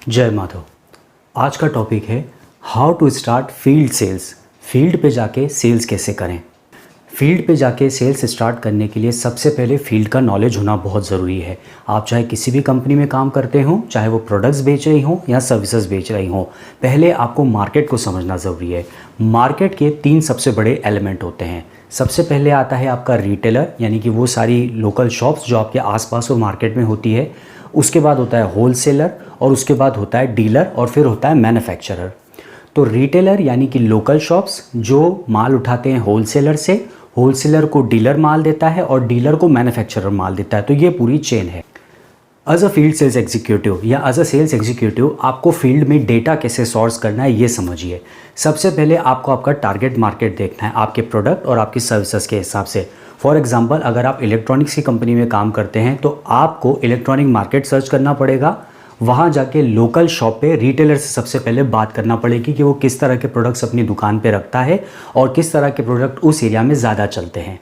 जय माधव। आज का टॉपिक है how to start field sales. Field पे जाके सेल्स कैसे करें। फील्ड पे जाके सेल्स स्टार्ट करने के लिए सबसे पहले फील्ड का नॉलेज होना बहुत ज़रूरी है। आप चाहे किसी भी कंपनी में काम करते हो, चाहे वो प्रोडक्ट्स बेच रही हो या सर्विसेज बेच रही हो, पहले आपको मार्केट को समझना ज़रूरी है। मार्केट के 3 सबसे बड़े एलिमेंट होते हैं। सबसे पहले आता है आपका रिटेलर, यानी कि वो सारी लोकल शॉप्स जो आपके आसपास और मार्केट में होती है। उसके बाद होता है होलसेलर और उसके बाद होता है डीलर और फिर होता है मैन्युफैक्चरर। तो रिटेलर यानी कि लोकल शॉप्स जो माल उठाते हैं होलसेलर से, होलसेलर को डीलर माल देता है और डीलर को मैन्युफैक्चरर माल देता है। तो ये पूरी चेन है। As a field sales executive या एज अ सेल्स एग्जीक्यूटिव आपको फील्ड में डेटा कैसे सोर्स करना है ये समझिए। सबसे पहले आपको आपका टारगेट मार्केट देखना है आपके प्रोडक्ट और आपकी सर्विसेज के हिसाब से। फॉर एग्जांपल, अगर आप इलेक्ट्रॉनिक्स की कंपनी में काम करते हैं तो आपको इलेक्ट्रॉनिक मार्केट सर्च करना पड़ेगा। वहाँ जाके लोकल शॉप पे रिटेलर से सबसे पहले बात करना पड़ेगी कि वो किस तरह के प्रोडक्ट्स अपनी दुकान पे रखता है और किस तरह के प्रोडक्ट उस एरिया में ज़्यादा चलते हैं।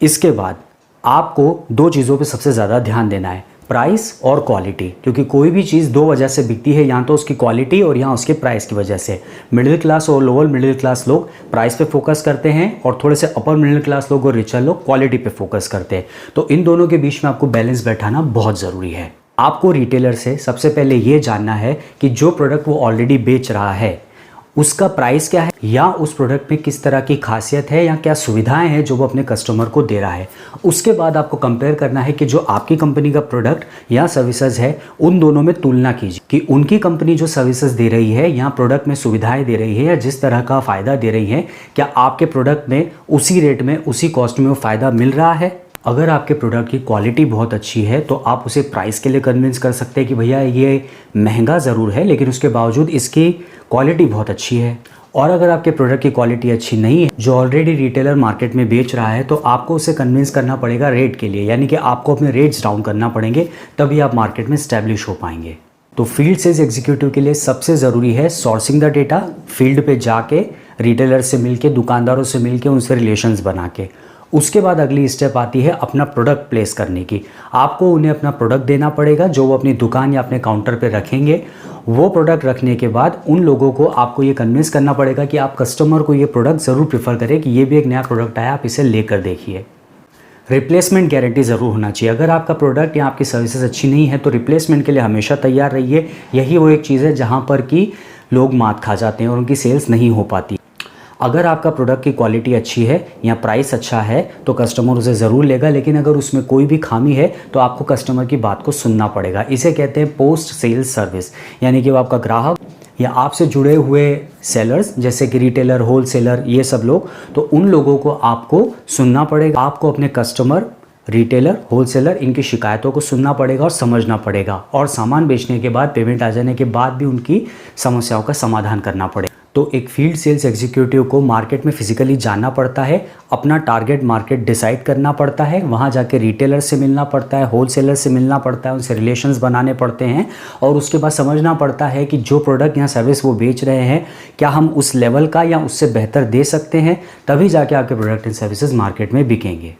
इसके बाद आपको 2 चीज़ों पे सबसे ज़्यादा ध्यान देना है, प्राइस और क्वालिटी। क्योंकि कोई भी चीज़ 2 वजह से बिकती है, यहाँ तो उसकी क्वालिटी और यहाँ उसके प्राइस की वजह से। मिडिल क्लास और लोअर मिडिल क्लास लोग प्राइस पे फोकस करते हैं और थोड़े से अपर मिडिल क्लास लोग और रिचर लोग क्वालिटी पे फोकस करते हैं। तो इन दोनों के बीच में आपको बैलेंस बैठाना बहुत ज़रूरी है। आपको रिटेलर से सबसे पहले ये जानना है कि जो प्रोडक्ट वो ऑलरेडी बेच रहा है उसका प्राइस क्या है, या उस प्रोडक्ट में किस तरह की खासियत है या क्या सुविधाएं हैं जो वो अपने कस्टमर को दे रहा है। उसके बाद आपको कंपेयर करना है कि जो आपकी कंपनी का प्रोडक्ट या सर्विसेज है उन दोनों में तुलना कीजिए कि उनकी कंपनी जो सर्विसेज दे रही है या प्रोडक्ट में सुविधाएं दे रही है या जिस तरह का फ़ायदा दे रही है, क्या आपके प्रोडक्ट में उसी रेट में उसी कॉस्ट में वो फ़ायदा मिल रहा है। अगर आपके प्रोडक्ट की क्वालिटी बहुत अच्छी है तो आप उसे प्राइस के लिए कन्विंस कर सकते हैं कि भैया ये महंगा ज़रूर है लेकिन उसके बावजूद इसकी क्वालिटी बहुत अच्छी है। और अगर आपके प्रोडक्ट की क्वालिटी अच्छी नहीं है, जो ऑलरेडी रिटेलर मार्केट में बेच रहा है, तो आपको उसे कन्विंस करना पड़ेगा रेट के लिए, यानी कि आपको अपने रेट्स डाउन करना पड़ेंगे, तभी आप मार्केट में स्टैब्लिश हो पाएंगे। तो फील्ड सेल्स एग्जीक्यूटिव के लिए सबसे ज़रूरी है सोर्सिंग द डेटा, फील्ड पे जाके रिटेलर से मिलके, दुकानदारों से मिलके, उनसे रिलेशंस बना के। उसके बाद अगली स्टेप आती है अपना प्रोडक्ट प्लेस करने की। आपको उन्हें अपना प्रोडक्ट देना पड़ेगा जो वो अपनी दुकान या अपने काउंटर पे रखेंगे। वो प्रोडक्ट रखने के बाद उन लोगों को आपको ये कन्विंस करना पड़ेगा कि आप कस्टमर को ये प्रोडक्ट ज़रूर प्रेफर करें कि ये भी एक नया प्रोडक्ट आया, आप इसे लेकर देखिए। रिप्लेसमेंट गारंटी ज़रूर होना चाहिए। अगर आपका प्रोडक्ट या आपकी सर्विसेज अच्छी नहीं है तो रिप्लेसमेंट के लिए हमेशा तैयार रहिए। यही वो एक चीज़ है जहाँ पर कि लोग मात खा जाते हैं और उनकी सेल्स नहीं हो पाती। अगर आपका प्रोडक्ट की क्वालिटी अच्छी है या प्राइस अच्छा है तो कस्टमर उसे ज़रूर लेगा, लेकिन अगर उसमें कोई भी खामी है तो आपको कस्टमर की बात को सुनना पड़ेगा। इसे कहते हैं पोस्ट सेल्स सर्विस, यानी कि वो आपका ग्राहक या आपसे जुड़े हुए सेलर्स जैसे कि रिटेलर, होलसेलर, ये सब लोग, तो उन लोगों को आपको सुनना पड़ेगा। आपको अपने कस्टमर, रिटेलर, होलसेलर, इनकी शिकायतों को सुनना पड़ेगा और समझना पड़ेगा, और सामान बेचने के बाद, पेमेंट आ जाने के बाद भी उनकी समस्याओं का समाधान करना पड़ेगा। तो एक फील्ड सेल्स एग्जीक्यूटिव को मार्केट में फिजिकली जाना पड़ता है, अपना टारगेट मार्केट डिसाइड करना पड़ता है, वहाँ जाके रिटेलर से मिलना पड़ता है, होलसेलर से मिलना पड़ता है, उनसे रिलेशंस बनाने पड़ते हैं, और उसके बाद समझना पड़ता है कि जो प्रोडक्ट या सर्विस वो बेच रहे हैं क्या हम उस लेवल का या उससे बेहतर दे सकते हैं, तभी जाके आपके प्रोडक्ट एंड सर्विसेज मार्केट में बिकेंगे।